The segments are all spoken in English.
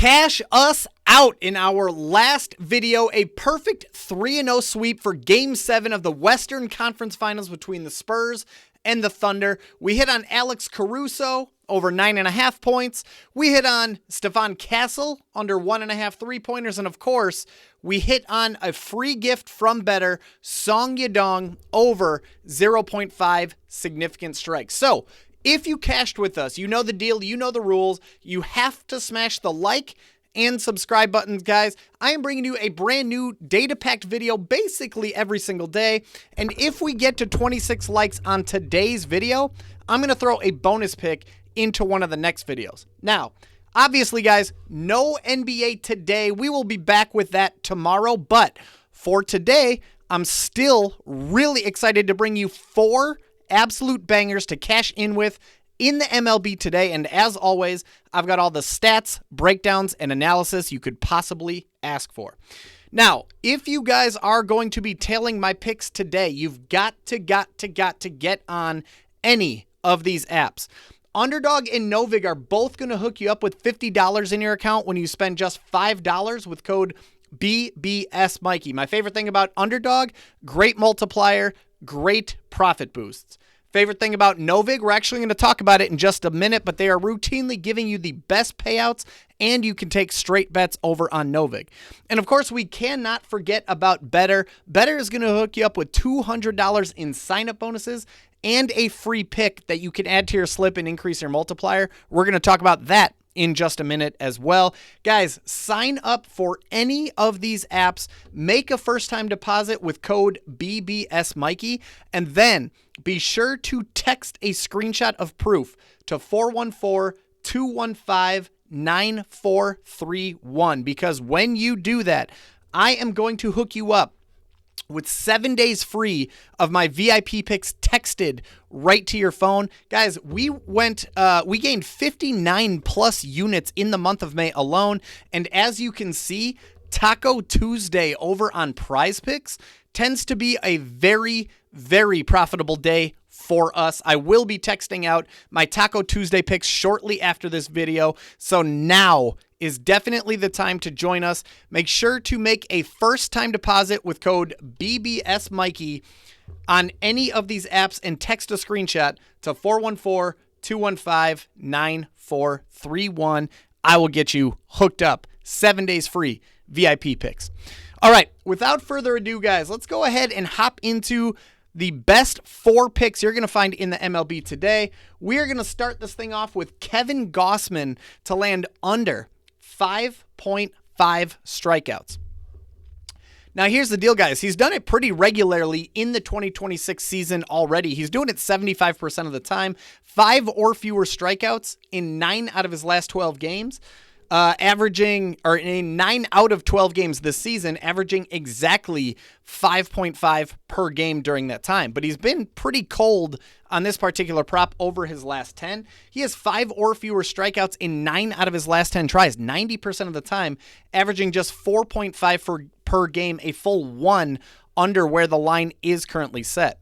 Cash us out in our last video, a perfect 3-0 sweep for Game 7 of the Western Conference Finals between the Spurs and the Thunder. We hit on Alex Caruso over 9.5 points. We hit on Stephon Castle under 1.5 3-pointers. And of course, we hit on a free gift from Betr, Song Yadong over 0.5 significant strikes. So if you cashed with us, you know the deal, you know the rules. You have to smash the like and subscribe buttons, guys. I am bringing you a brand new data-packed video basically every single day. And if we get to 26 likes on today's video, I'm going to throw a bonus pick into one of the next videos. Now, obviously, guys, no NBA today. We will be back with that tomorrow. But for today, I'm still really excited to bring you 4 absolute bangers to cash in with in the MLB today. And as always, I've got all the stats, breakdowns, and analysis you could possibly ask for. Now, if you guys are going to be tailing my picks today, you've got to get on any of these apps. Underdog and Novig are both going to hook you up with $50 in your account when you spend just $5 with code BBSMikey. My favorite thing about Underdog, great multiplier, great profit boosts. Favorite thing about Novig, we're actually going to talk about it in just a minute, but they are routinely giving you the best payouts, and you can take straight bets over on Novig. And of course, we cannot forget about Betr. Betr is going to hook you up with $200 in sign-up bonuses and a free pick that you can add to your slip and increase your multiplier. We're going to talk about that in just a minute as well. Guys, sign up for any of these apps, make a first-time deposit with code BBSMikey, and then be sure to text a screenshot of proof to 414-215-9431, because when you do that, I am going to hook you up with 7 days free of my VIP picks texted right to your phone. Guys, we gained 59 plus units in the month of May alone. And as you can see, Taco Tuesday over on PrizePicks tends to be a very, very profitable day for us. I will be texting out my Taco Tuesday picks shortly after this video. So now is definitely the time to join us. Make sure to make a first-time deposit with code BBSMikey on any of these apps and text a screenshot to 414-215-9431. I will get you hooked up. 7 days free VIP picks. All right, without further ado, guys, let's go ahead and hop into the best 4 picks you're going to find in the MLB today. We are going to start this thing off with Kevin Gausman to land under 5.5 strikeouts. Now, here's the deal, guys. He's done it pretty regularly in the 2026 season already. He's doing it 75% of the time. 5 or fewer strikeouts in 9 out of his last 12 games. In 9 out of 12 games this season, averaging exactly 5.5 per game during that time. But he's been pretty cold on this particular prop over his last 10. He has 5 or fewer strikeouts in 9 out of his last 10 tries, 90% of the time, averaging just 4.5 per game, a full 1 under where the line is currently set.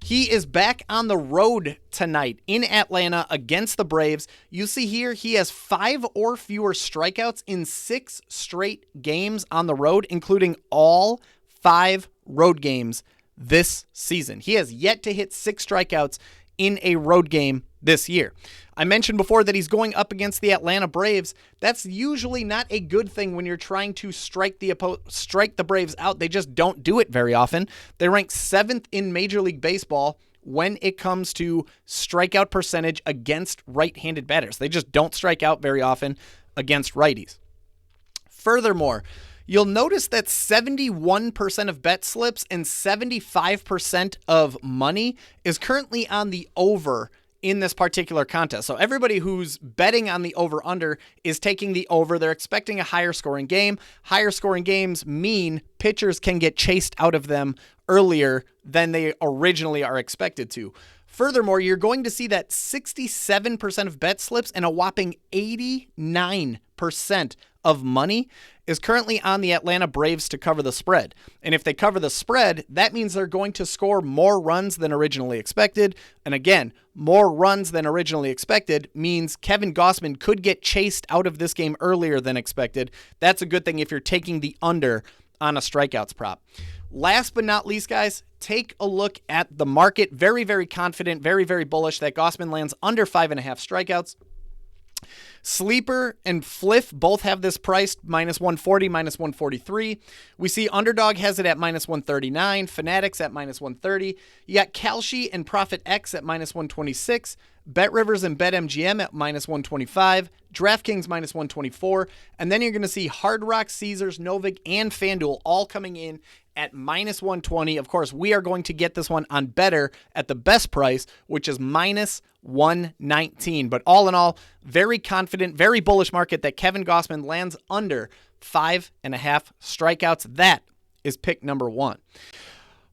He is back on the road tonight in Atlanta against the Braves. You see here, he has 5 or fewer strikeouts in 6 straight games on the road, including all 5 road games this season. He has yet to hit 6 strikeouts in a road game this year. I mentioned before that he's going up against the Atlanta Braves. That's usually not a good thing when you're trying to strike the Braves out. They just don't do it very often. They rank 7th in Major League Baseball when it comes to strikeout percentage against right-handed batters. They just don't strike out very often against righties. Furthermore, you'll notice that 71% of bet slips and 75% of money is currently on the over in this particular contest. So everybody who's betting on the over-under is taking the over. They're expecting a higher scoring game. Higher scoring games mean pitchers can get chased out of them earlier than they originally are expected to. Furthermore, you're going to see that 67% of bet slips and a whopping 89% of money is currently on the Atlanta Braves to cover the spread. And if they cover the spread, that means they're going to score more runs than originally expected. And again, more runs than originally expected means Kevin Gausman could get chased out of this game earlier than expected. That's a good thing if you're taking the under on a strikeouts prop. Last but not least, guys, take a look at the market. Very, very confident, very, very bullish that Gausman lands under 5.5 strikeouts. Sleeper and Fliff both have this priced -140, -143. We see Underdog has it at -139, Fanatics at -130. You got Kalshi and Profit X at -126, Bet Rivers and BetMGM at -125, DraftKings -124, and then you're going to see Hard Rock, Caesars, Novig, and FanDuel all coming in at -120. Of course, we are going to get this one on Betr at the best price, which is -119. But all in all, very confident, very bullish market that Kevin Gausman lands under 5.5 strikeouts. That is pick number 1.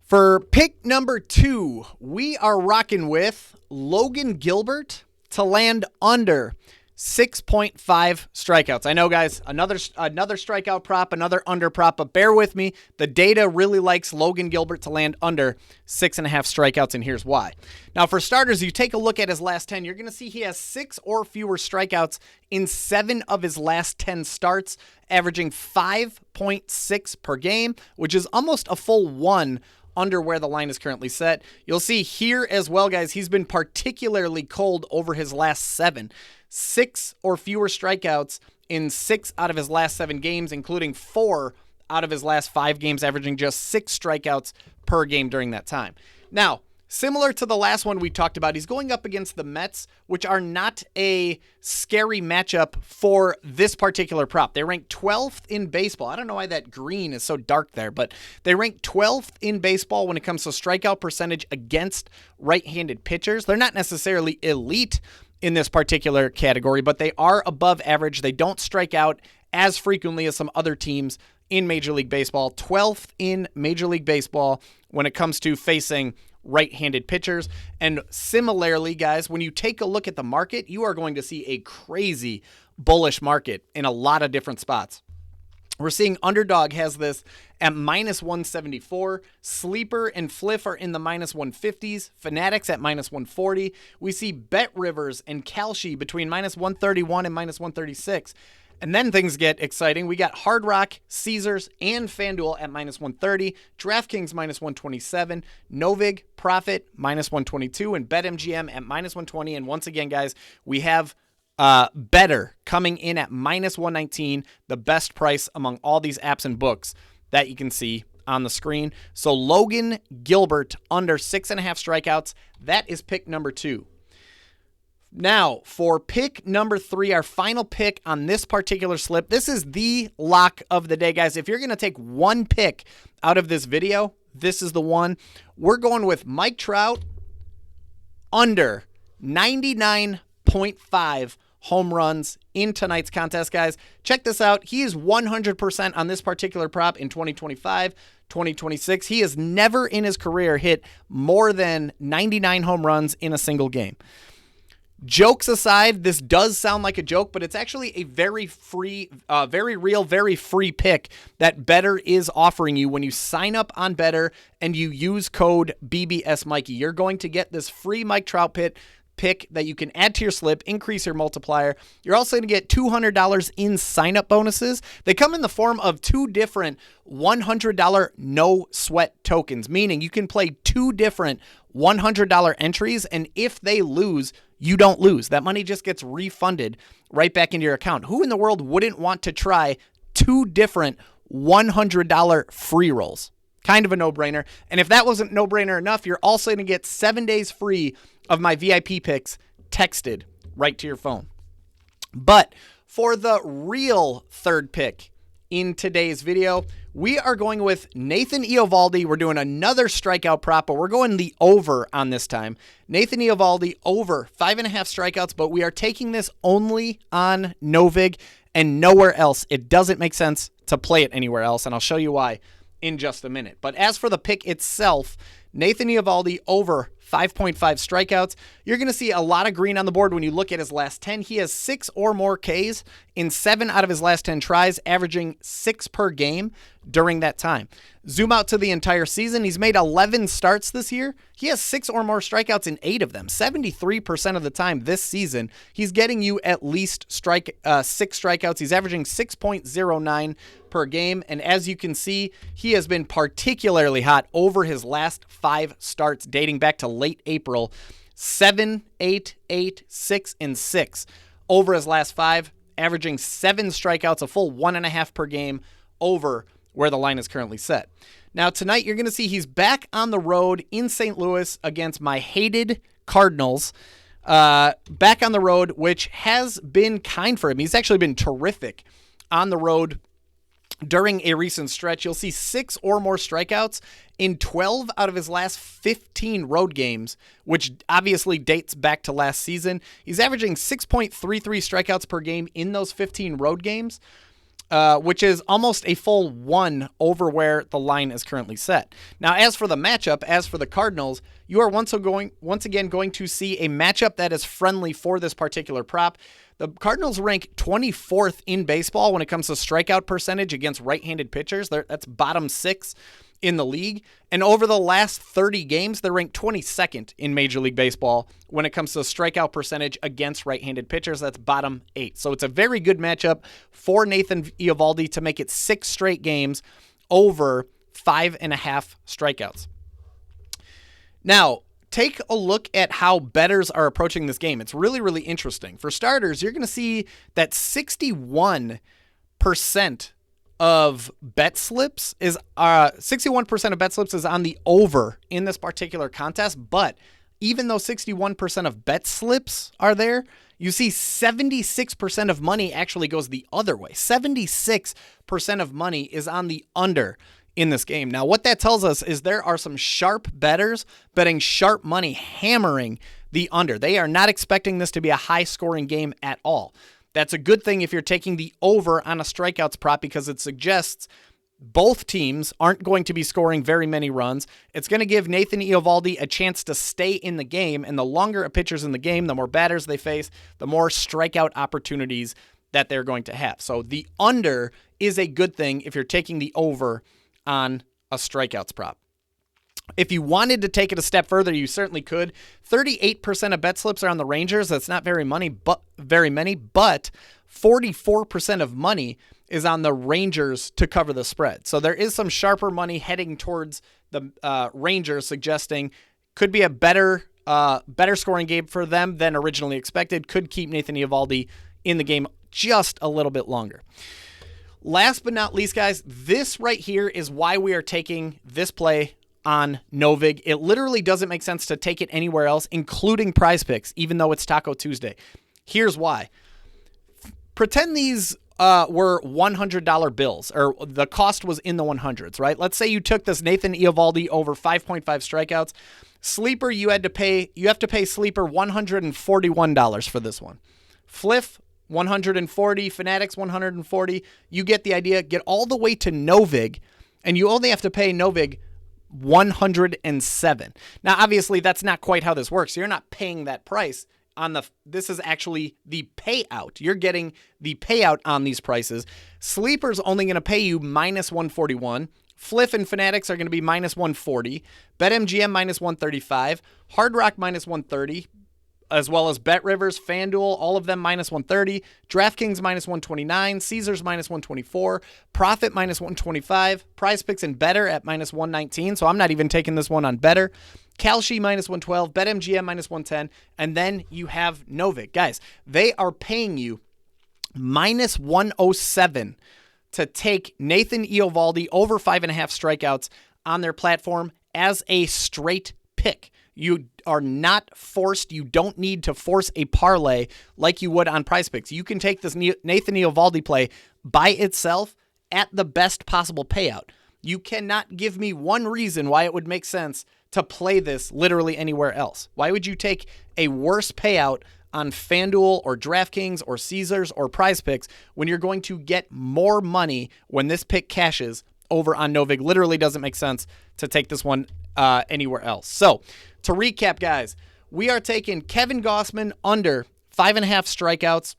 For pick number 2, we are rocking with Logan Gilbert to land under 6.5 strikeouts. I know, guys, another strikeout prop, another under prop, but bear with me. The data really likes Logan Gilbert to land under 6.5 strikeouts, and here's why. Now, for starters, you take a look at his last 10, you're going to see he has 6 or fewer strikeouts in 7 of his last 10 starts, averaging 5.6 per game, which is almost a full 1 under where the line is currently set. You'll see here as well, guys, he's been particularly cold over his last 7. 6 or fewer strikeouts in 6 out of his last 7 games, including 4 out of his last 5 games, averaging just 6 strikeouts per game during that time. Now, similar to the last one we talked about, he's going up against the Mets, which are not a scary matchup for this particular prop. They rank 12th in baseball. I don't know why that green is so dark there, but they rank 12th in baseball when it comes to strikeout percentage against right-handed pitchers. They're not necessarily elite in this particular category, but they are above average. They don't strike out as frequently as some other teams in Major League Baseball. 12th in Major League Baseball when it comes to facing right-handed pitchers. And similarly, guys, when you take a look at the market, you are going to see a crazy bullish market in a lot of different spots. We're seeing Underdog has this at -174. Sleeper and Fliff are in the -150s. Fanatics at -140. We see Bet Rivers and Kalshi between -131 and -136. And then things get exciting. We got Hard Rock, Caesars, and FanDuel at -130. DraftKings -127. Novig, Profit -122. And BetMGM at -120. And once again, guys, we have Betr coming in at -119, the best price among all these apps and books that you can see on the screen. So Logan Gilbert under 6.5 strikeouts. That is pick number 2. Now, for pick number 3, our final pick on this particular slip, this is the lock of the day, guys. If you're going to take one pick out of this video, this is the one. We're going with Mike Trout under 99.5 home runs in tonight's contest, guys. Check this out. He is 100% on this particular prop in 2025, 2026. He has never in his career hit more than 99 home runs in a single game. Jokes aside, this does sound like a joke, but it's actually a very free, very real, very free pick that Betr is offering you when you sign up on Betr and you use code BBSMikey. You're going to get this free Mike Trout pick that you can add to your slip, increase your multiplier. You're also going to get $200 in sign-up bonuses. They come in the form of 2 different $100 no-sweat tokens, meaning you can play 2 different $100 entries, and if they lose, you don't lose. That money just gets refunded right back into your account. Who in the world wouldn't want to try 2 different $100 free rolls? Kind of a no-brainer. And if that wasn't no-brainer enough, you're also going to get 7 days free of my VIP picks texted right to your phone. But for the real third pick in today's video, we are going with Nathan Eovaldi. We're doing another strikeout prop, but we're going the over on this time. Nathan Eovaldi over 5.5 strikeouts, but we are taking this only on Novig and nowhere else. It doesn't make sense to play it anywhere else, and I'll show you why in just a minute. But as for the pick itself, Nathan Eovaldi over 5.5 strikeouts. You're going to see a lot of green on the board when you look at his last 10. He has 6 or more Ks in 7 out of his last 10 tries, averaging 6 per game during that time. Zoom out to the entire season. He's made 11 starts this year. He has 6 or more strikeouts in 8 of them. 73% of the time this season, he's getting you at least 6 strikeouts. He's averaging 6.09 per game. And as you can see, he has been particularly hot over his last 5 starts dating back to late April. 7, 8, 8, 6, and 6 over his last 5, averaging 7 strikeouts, a full 1.5 per game over where the line is currently set. Now tonight you're going to see he's back on the road in St. Louis against my hated Cardinals. Back on the road, which has been kind for him. He's actually been terrific on the road during a recent stretch. You'll see 6 or more strikeouts in 12 out of his last 15 road games, which obviously dates back to last season. He's averaging 6.33 strikeouts per game in those 15 road games, which is almost a full 1 over where the line is currently set. Now, as for the matchup, as for the Cardinals, you are once again going to see a matchup that is friendly for this particular prop. The Cardinals rank 24th in baseball when it comes to strikeout percentage against right-handed pitchers. That's bottom 6 in the league. And over the last 30 games, they're ranked 22nd in Major League Baseball when it comes to strikeout percentage against right-handed pitchers. That's bottom 8. So it's a very good matchup for Nathan Eovaldi to make it 6 straight games over 5.5 strikeouts. Now, take a look at how bettors are approaching this game. It's really, really interesting. For starters, you're going to see that 61% of bet slips is 61% of bet slips is on the over in this particular contest. But even though 61% of bet slips are there, you see 76% of money actually goes the other way. 76% of money is on the under in this game. Now, what that tells us is there are some sharp bettors betting sharp money, hammering the under. They are not expecting this to be a high-scoring game at all. That's a good thing if you're taking the over on a strikeouts prop because it suggests both teams aren't going to be scoring very many runs. It's going to give Nathan Eovaldi a chance to stay in the game, and the longer a pitcher's in the game, the more batters they face, the more strikeout opportunities that they're going to have. So the under is a good thing if you're taking the over on a strikeouts prop. If you wanted to take it a step further, you certainly could. 38% of bet slips are on the Rangers. That's not very many, but 44% of money is on the Rangers to cover the spread. So there is some sharper money heading towards the Rangers, suggesting could be a better scoring game for them than originally expected. Could keep Nathan Eovaldi in the game just a little bit longer. Last but not least, guys, this right here is why we are taking this play on Novig. It literally doesn't make sense to take it anywhere else, including PrizePicks, even though it's Taco Tuesday. Here's why. Pretend these were $100 bills, or the cost was in the 100s, right? Let's say you took this Nathan Eovaldi over 5.5 strikeouts. Sleeper, you have to pay Sleeper $141 for this one. Fliff, 140, Fanatics 140. You get the idea. Get all the way to Novig, and you only have to pay Novig 107. Now, obviously, that's not quite how this works. You're not paying that price on this is actually the payout. You're getting the payout on these prices. Sleeper's only going to pay you minus 141. Fliff and Fanatics are going to be minus 140. BetMGM minus 135. Hard Rock minus 130. As well as Bet Rivers, FanDuel, all of them minus 130. DraftKings minus 129. Caesars minus 124. Profit minus 125. PrizePicks and Betr at minus 119. So I'm not even taking this one on Betr. Kalshi minus 112. BetMGM minus 110. And then you have Novig. Guys, they are paying you minus 107 to take Nathan Eovaldi over 5.5 strikeouts on their platform as a straight pick. You are not forced. You don't need to force a parlay like you would on PrizePicks. You can take this Nathan Eovaldi play by itself at the best possible payout. You cannot give me one reason why it would make sense to play this literally anywhere else. Why would you take a worse payout on FanDuel or DraftKings or Caesars or PrizePicks when you're going to get more money when this pick cashes over on Novig. Literally doesn't make sense to take this one anywhere else. So to recap, guys, we are taking Kevin Gausman under 5.5 strikeouts.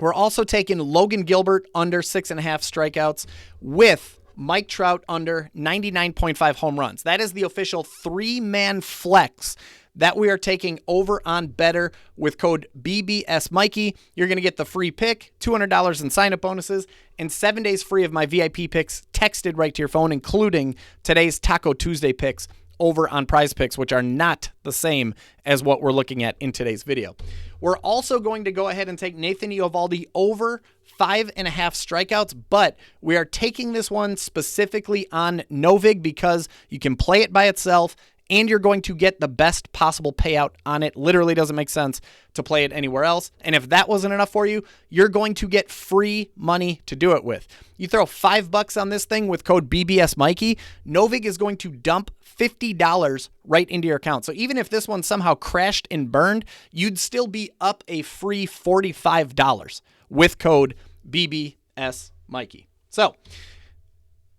We're also taking Logan Gilbert under 6.5 strikeouts with Mike Trout under 99.5 home runs. That is the official 3-man flex that we are taking over on Betr with code BBSMikey. You're going to get the free pick, $200 in sign-up bonuses, and 7 days free of my VIP picks texted right to your phone, including today's Taco Tuesday picks over on PrizePicks, which are not the same as what we're looking at in today's video. We're also going to go ahead and take Nathan Eovaldi over 5.5 strikeouts, but we are taking this one specifically on Novig because you can play it by itself and you're going to get the best possible payout on it. Literally doesn't make sense to play it anywhere else. And if that wasn't enough for you, you're going to get free money to do it with. You throw $5 on this thing with code BBSMikey, Novig is going to dump $50 right into your account. So even if this one somehow crashed and burned, you'd still be up a free $45 with code BBSMikey. So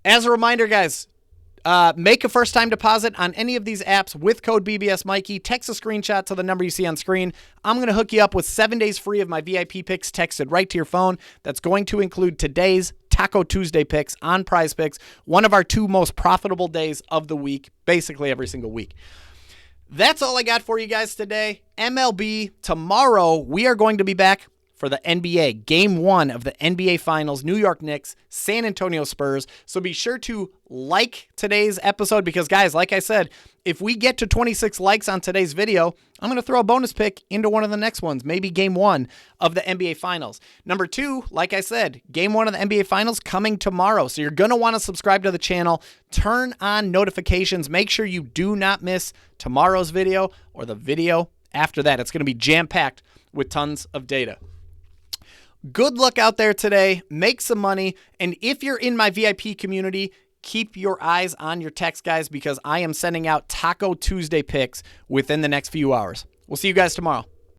as a reminder, guys, make a first-time deposit on any of these apps with code BBSMikey. Text a screenshot to the number you see on screen. I'm going to hook you up with 7 days free of my VIP picks texted right to your phone. That's going to include today's Taco Tuesday picks on PrizePicks, one of our 2 most profitable days of the week, basically every single week. That's all I got for you guys today. MLB, tomorrow we are going to be back for the NBA, Game 1 of the NBA Finals, New York Knicks, San Antonio Spurs. So be sure to like today's episode because, guys, like I said, if we get to 26 likes on today's video, I'm going to throw a bonus pick into one of the next ones, maybe Game 1 of the NBA Finals. Number 2, like I said, Game 1 of the NBA Finals coming tomorrow. So you're going to want to subscribe to the channel, turn on notifications, make sure you do not miss tomorrow's video or the video after that. It's going to be jam-packed with tons of data. Good luck out there today. Make some money. And if you're in my VIP community, keep your eyes on your text, guys, because I am sending out Taco Tuesday picks within the next few hours. We'll see you guys tomorrow.